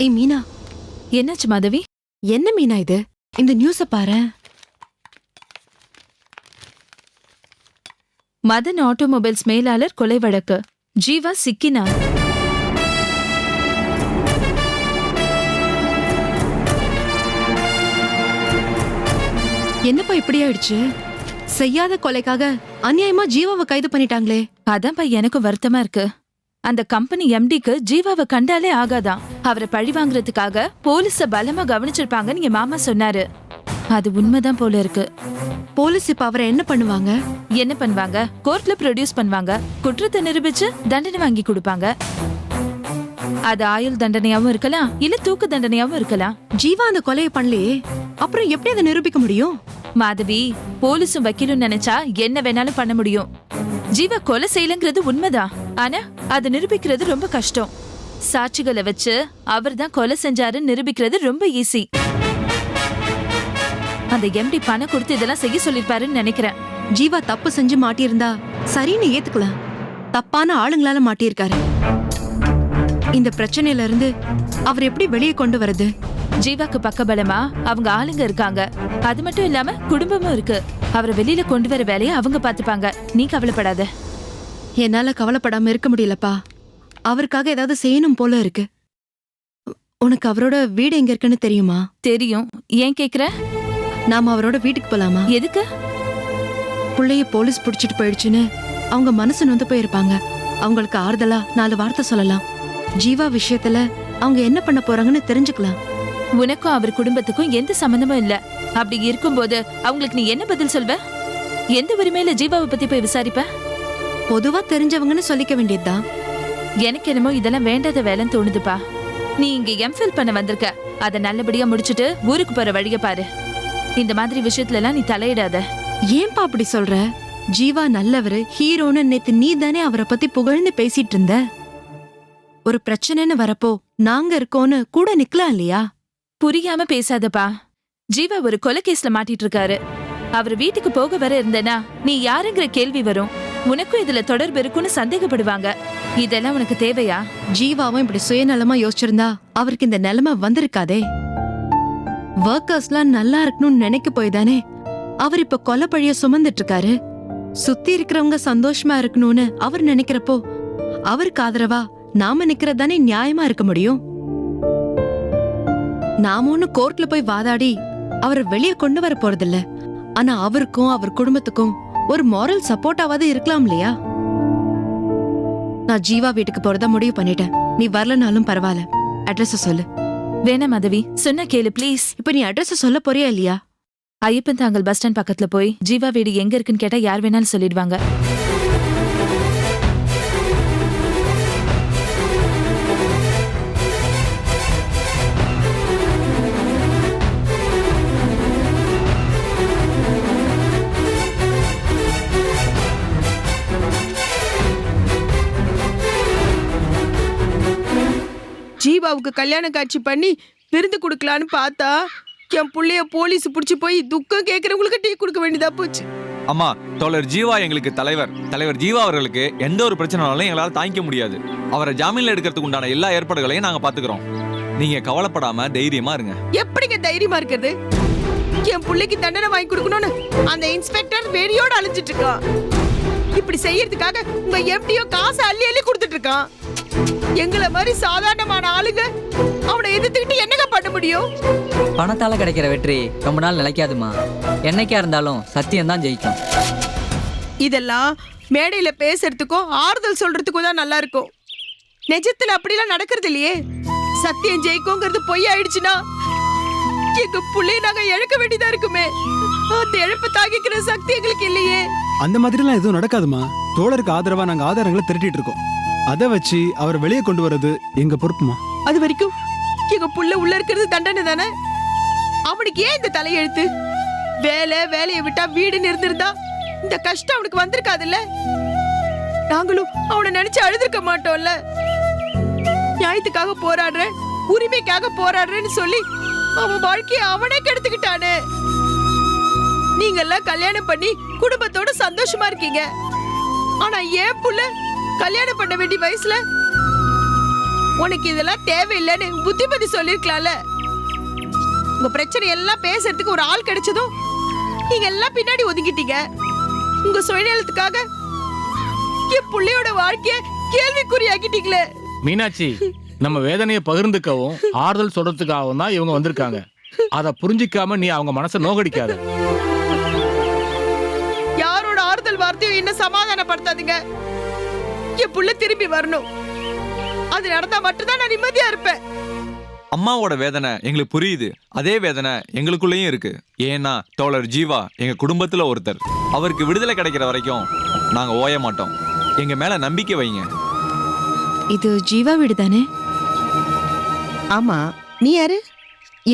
ஏய் மீனா, என்னாச்சு மாதவி? என்ன மீனா இது? இந்த நியூஸ பாரு. மதன் ஆட்டோமொபைல்ஸ் மேலாளர் கொலை வழக்கு, ஜீவா சிக்கினார். என்னப்பா இப்படி ஆயிடுச்சு? செய்யாத கொலைக்காக அநியாயமா ஜீவாவை கைது பண்ணிட்டாங்களே. அதான்ப்பா எனக்கும் வருத்தமா இருக்கு. அந்த கம்பெனி எம்டிக்கு ஜீவாவை கண்டாலே ஆகாதான். அவரை பழி வாங்குறதுக்காக போலீஸ பலமா கவனிச்சிருப்பாங்கன்னு என் மாமா சொன்னாரு. அது உண்மைதான் போல இருக்கு. போலீஸ் இப்ப அவரை என்ன பண்ணுவாங்க? என்ன பண்ணுவாங்க? கோர்ட்ல ப்ரொடியூஸ் பண்ணுவாங்க. குற்றத்தை நிரூபிச்சு தண்டனை வாங்கி கொடுப்பாங்க. அது ஆயுள் தண்டனையாவும் இருக்கலாம், இல்ல தூக்கு தண்டனையாவும் இருக்கலாம். ஜீவா அந்த கொலையை பண்ணலையே, அப்புறம் எப்படி அதை நிரூபிக்க முடியும்? மாதவி, போலீஸும் வக்கீலும் நினைச்சா என்ன வேணாலும் பண்ண முடியும். ஜீவா கொலை செய்யலங்கிறது உண்மைதான், ஆனா அதை நிரூபிக்கிறது ரொம்ப கஷ்டம். சாட்சிகளை வச்சு அவர் தான் கொலை செஞ்சாருன்னு நிரூபிக்கிறது ரொம்ப ஈஸி. அந்த எம்டி பணம் கொடுத்து இதெல்லாம் செய்ய சொல்லிருப்பாருன்னு நினைக்கிறேன். ஜீவா தப்பு செஞ்சு மாட்டியிருந்தா சரின்னு ஏத்துக்கலாம். தப்பான ஆளுங்களால மாட்டியிருக்காரு. இந்த பிரச்சனையில இருந்து அவர் எப்படி வெளியே கொண்டு வரது? ஜீவாக்கு பக்கபலமா அவங்க ஆளுங்க இருக்காங்க. அது மட்டும் இல்லாம குடும்பமும் இருக்கு. அவரை வெளியில கொண்டு வர வேலையை அவங்க பாத்துப்பாங்க. நீ கவலைப்படாத. என்னால கவலைப்படாம இருக்க முடியலப்பா. அவருக்காக ஏதாவது செய்யணும் போல இருக்கு. உனக்கு அவரோட வீடு எங்க இருக்குன்னு தெரியுமா? தெரியும். ஏன் கேக்குற? நாம அவரோட வீட்டுக்கு போலாமா? எதுக்கு? புள்ளைய போலீஸ் புடிச்சிட்டு போயிடுச்சுன்னு அவங்க மனசு நொந்து போயிருப்பாங்க. அவங்களுக்கு ஆறுதலா 4 வார்த்தை சொல்லலாம். ஜீவா விஷயத்துல அவங்க என்ன பண்ண போறாங்கன்னு தெரிஞ்சுக்கலாம். உனக்கும் அவர் குடும்பத்துக்கும் எந்த சம்பந்தமும் இல்ல. அப்படி இருக்கும்போது அவங்களுக்கு நீ என்ன பதில் சொல்வ? எந்த உரிமையில ஜீவாவை பத்தி போய் விசாரிப்ப? பொதுவா தெரிஞ்சவங்கன்னு சொல்லிக்க வேண்டியதுதான். எனக்கு என்னமோ இதெல்லாம் வேண்டாத வேலைன்னு தோணுதுப்பா. நீ இங்க எம்ஃபில் பண்ண வந்திருக்க. அதை நல்லபடியா முடிச்சுட்டு ஊருக்கு போற வழிய பாரு. இந்த மாதிரி விஷயத்துல எல்லாம் நீ தலையிடாத. ஏன்பா அப்படி சொல்ற? ஜீவா நல்லவரு, ஹீரோன்னு நேத்து நீ தானே அவரை பத்தி புகழ்ந்து பேசிட்டு இருந்த. ஒரு பிரச்சனைன்னு வரப்போ நாங்க இருக்கோன்னு கூட நிக்கலாம் இல்லையா? புரியாம பேசாதப்பா. ஜீவா ஒரு கொலை கேஸ்ல மாட்டிட்டு இருக்காரு. அவர் வீட்டுக்கு போக வர இருந்தனா நீ யாருங்கிற கேள்வி வரும். உனக்கும் இதுல தொடர்பு இருக்குன்னு சந்தேகப்படுவாங்க. இதெல்லாம் உனக்கு தேவையா? ஜீவாவும் இப்படி சுயநலமா யோசிச்சிருந்தா அவருக்கு இந்த நிலைமை வந்திருக்காதே. ஒர்க்கர்ஸ்லாம் நல்லா இருக்கணும்னு நினைக்க போய் தானே அவர் இப்ப கொலை பழிய சுமந்துட்டு இருக்காரு. சுத்தி இருக்கிறவங்க சந்தோஷமா இருக்கணும்னு அவர் நினைக்கிறப்போ அவருக்கு ஆதரவா நாம நிக்கிறது தானே நியாயமா இருக்க முடியும். நாம ஒண்ணு கோர்ட்ல போய் வாதாடி அவரை வெளியே கொண்டு வர போறதில்ல. ஆனா அவருக்கும் அவர் குடும்பத்துக்கும் ஒரு மாரல் சப்போர்ட்டாவது இருக்கலாம் இல்லையா? நான் ஜீவா வீட்டுக்கு போறதா முடிவு பண்ணிட்டேன். நீ வரலனாலும் பரவாயில்ல. அட்ரஸ் சொல்லு. வேணாம் மாதவி, சொன்ன கேளு ப்ளீஸ். இப்ப நீ அட்ரஸ் சொல்ல போறியா இல்லையா? ஐயப்பன் தாங்கல் பஸ் ஸ்டாண்ட் பக்கத்துல போய் ஜீவா வீடு எங்க இருக்குன்னு கேட்டா யார் வேணாலும் சொல்லிடுவாங்க. ஜீவாவுக்கு கல்யாண காட்சி பண்ணி விருந்து கொடுக்கலான்னு பார்த்தா என் புள்ளைய போலீஸ் பிடிச்சி போய் துக்கம் கேட்கறவங்களுக்கு டீ கொடுக்க வேண்டியதா போச்சு. அம்மா, தோழர் ஜீவா எங்களுக்கு தலைவர் ஜீவா அவர்களுக்கு எந்த ஒரு பிரச்சனைனாலும் எங்களால தாங்கிக்க முடியாது. அவரை ஜாமீன்ல எடுக்கிறதுக்கு உண்டான எல்லா ஏற்பாடுகளையும் நாங்க பாத்துக்கிறோம். நீங்க கவலைப்படாம தைரியமா இருங்க. எப்படிங்க தைரியமா இருக்கிறது? என் புள்ளைக்கு தண்டனை வாங்கி கொடுக்கணும்னு அந்த இன்ஸ்பெக்டர் வெறியோட அழிஞ்சிட்டு இருக்கான். இப்படி செய்யறதுக்காக உங்க எம்டியோ காசு அள்ளி அள்ளி கொடுத்துட்டு இருக்கான். எங்களை மாதிரி சாதாரணமான ஆளுங்க அவனை எதிர்த்துக்கிட்டு என்னங்க பண்ண முடியும்? பணத்தால கிடைக்கிற வெற்றி ரொம்ப நாள் நிலைக்காதுமா. என்னைக்கா இருந்தாலும் சத்தியம் தான் ஜெயிக்கும். இதெல்லாம் மேடையில பேசுறதுக்கும் ஆறுதல் சொல்றதுக்கும் தான் நல்லா இருக்கும். நிஜத்துல அப்படிலாம் நடக்கிறது இல்லையே. சத்தியம் ஜெயிக்குங்கிறது பொய் ஆயிடுச்சுன்னா எங்க புள்ளைய நாங்க இழக்க வேண்டியதா இருக்குமே. அந்த இழப்பை தாங்கிக்கிற சக்தி எங்களுக்கு இல்லையே. அந்த மாதிரிலாம் எதுவும் நடக்காதுமா. தோழருக்கு ஆதரவா நாங்க ஆதாரங்களை திரட்டிட்டு இருக்கோம். அதை வச்சு அவர் வெளியே கொண்டு வர்றது எங்க பொறுப்புமா. அது வரைக்கும் எங்க புள்ள உள்ள இருக்கிறது தண்டனை தானே. அவனுக்கு ஏன் இந்த தலையெழுத்து? வேலையை விட்டா வீடுன்னு இருந்திருந்தா இந்த கஷ்டம் அவனுக்கு வந்திருக்காதுல்ல. நாங்களும் அவனை நினைச்சு அழுதுருக்க மாட்டோம்ல. நியாயத்துக்காக போராடுறேன், உரிமைக்காக போராடுறேன்னு சொல்லி அவன் வாழ்க்கையை அவனே கெடுத்துக்கிட்டானே. நீங்கெல்லாம் கல்யாணம் பண்ணி குடும்பத்தோட சந்தோஷமா இருக்கீங்க. ஆனா ஏன் புள்ள கல்யாணம் பண்ண வேண்டிய வயசுல உனக்கு இதெல்லாம் தேவையில்லைன்னு புத்திமதி சொல்லிருக்கலாம்ல. உங்க பிரச்சனை எல்லாம் பேசுறதுக்கு ஒரு ஆள் கிடைச்சதும் நீங்க எல்லாம் பின்னாடி ஒதுங்கிட்டீங்க. உங்க சுயநலத்துக்காக என் புள்ளையோட வாழ்க்கைய கேள்விக்குறியாக்கிட்டீங்களே. மீனாட்சி, நம்ம வேதனையை பகிர்ந்துக்கவும் ஆறுதல் சொல்றதுக்காகவும் தான் இவங்க வந்திருக்காங்க. அதை புரிஞ்சிக்காம நீ அவங்க மனசை நோகடிக்காத. யாரோட ஆறுதல் வார்த்தையும் என்ன சமாதானப்படுத்தாதீங்க. என் புள்ள திரும்பி வரணும். அது நடந்தா மட்டும்தான் நான் நிம்மதியா இருப்பேன். அம்மாவோட வேதனை எங்களுக்கு புரியுது. அதே வேதனை எங்களுக்குள்ளேயும் இருக்கு. ஏன்னா தோழர் ஜீவா எங்க குடும்பத்துல ஒருத்தர். அவருக்கு விடுதலை கிடைக்கிற வரைக்கும் நாங்க ஓய மாட்டோம். எங்க மேல நம்பிக்கை வைங்க. இது ஜீவா வீடு தானே? ஆமா, நீ யாரு?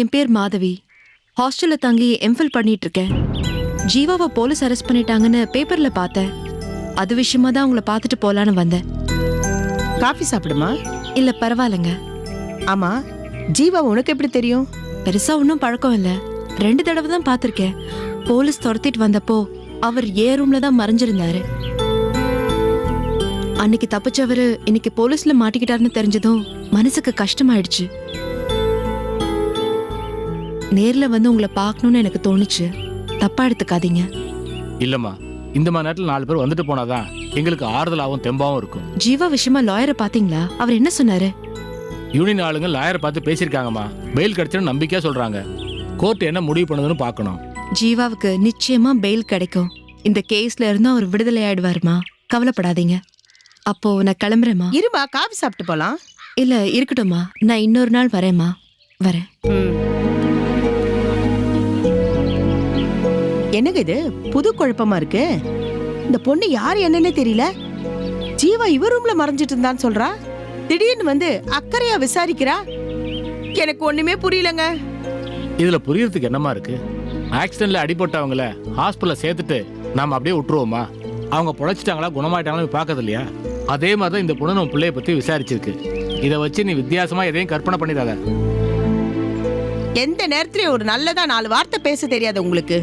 என் பேர் மாதவி. ஹாஸ்டல்ல தங்கி எம்ஃபில் பண்ணிட்டு இருக்கேன். ஜீவாவை போலீஸ் அரெஸ்ட் பண்ணிட்டாங்கன்னு பேப்பர்ல பார்த்தேன். அது விஷயமா தான் உங்களை பார்த்துட்டு போலான்னு வந்தேன். காஃபி சாப்பிடுமா? இல்ல பரவாயில்லைங்க. ஆமா, ஜீவா உனக்கு எப்படி தெரியும்? பெருசா ஒன்றும் பழக்கம் இல்ல. 2 தடவை தான் பார்த்திருக்கேன். போலீஸ் துரத்திட்டு வந்தப்போ அவர் ரூம்ல தான் மறைஞ்சிருந்தாரு. அன்னைக்கு தப்பிச்சவரு இன்னைக்கு போலீஸ்ல மாட்டிக்கிட்டாருன்னு தெரிஞ்சதும் மனசுக்கு கஷ்டமாயிடுச்சு. நேர்ல வந்து உங்களை பார்க்கணும்னு எனக்கு தோணுச்சு. தப்பா எடுத்துக்காதீங்க. இல்லம்மா, இந்த மாதிரி நேரத்தில் 4 பேர் வந்துட்டு போனாதான் எங்களுக்கு ஆறுதலாகவும் தெம்பாவும் இருக்கும். ஜீவா விஷயமா லாயரை பாத்தீங்களா? அவர் என்ன சொன்னாரு? யூனியன் ஆளுங்க லாயரை பார்த்து பேசியிருக்காங்கம்மா. பெயில் கிடைச்சுன்னு நம்பிக்கையா சொல்றாங்க. கோர்ட் என்ன முடிவு பண்ணுதுன்னு பார்க்கணும். ஜீவாவுக்கு நிச்சயமா பெயில் கிடைக்கும். இந்த கேஸ்ல இருந்து அவர் விடுதலை ஆயிடுவாருமா, கவலைப்படாதீங்க. அப்போ நான் கிளம்புறேம்மா. இருமா, காஃபி சாப்பிட்டு போலாம். இல்ல இருக்கட்டும்மா, நான் இன்னொரு நாள் வரேம்மா. வரேன். என்னங்க இது புது குழப்பமா இருக்கு? இந்த பொண்ணு யாரு என்னன்னே தெரியல. ஜீவா இவ ரூம்ல மறைஞ்சிட்டு இருந்தான்னு சொல்றா. திடீர்னு வந்து அக்கறையா விசாரிக்கிறா. எனக்கு ஒண்ணுமே புரியலங்க. இதுல புரியறதுக்கு என்னமா இருக்கு? ஆக்சிடென்ட்ல அடிபட்டவங்கள ஹாஸ்பிட்டல்ல சேர்த்துட்டு நாம அப்படியே விட்டுருவோமா? அவங்க பொழைச்சிட்டாங்களா குணமாயிட்டாங்களா பார்க்கறது இல்லையா? அதே மாதிரி தான் இந்த பொண்ணு நம்ம பிள்ளைய பத்தி விசாரிச்சிருக்கு. இதை வச்சு நீ வித்தியாசமா எதையும் கற்பனை பண்ணிடாத. எந்த நேரத்திலயும் ஒரு நல்லதா 4 வார்த்தை பேச தெரியாது உங்களுக்கு.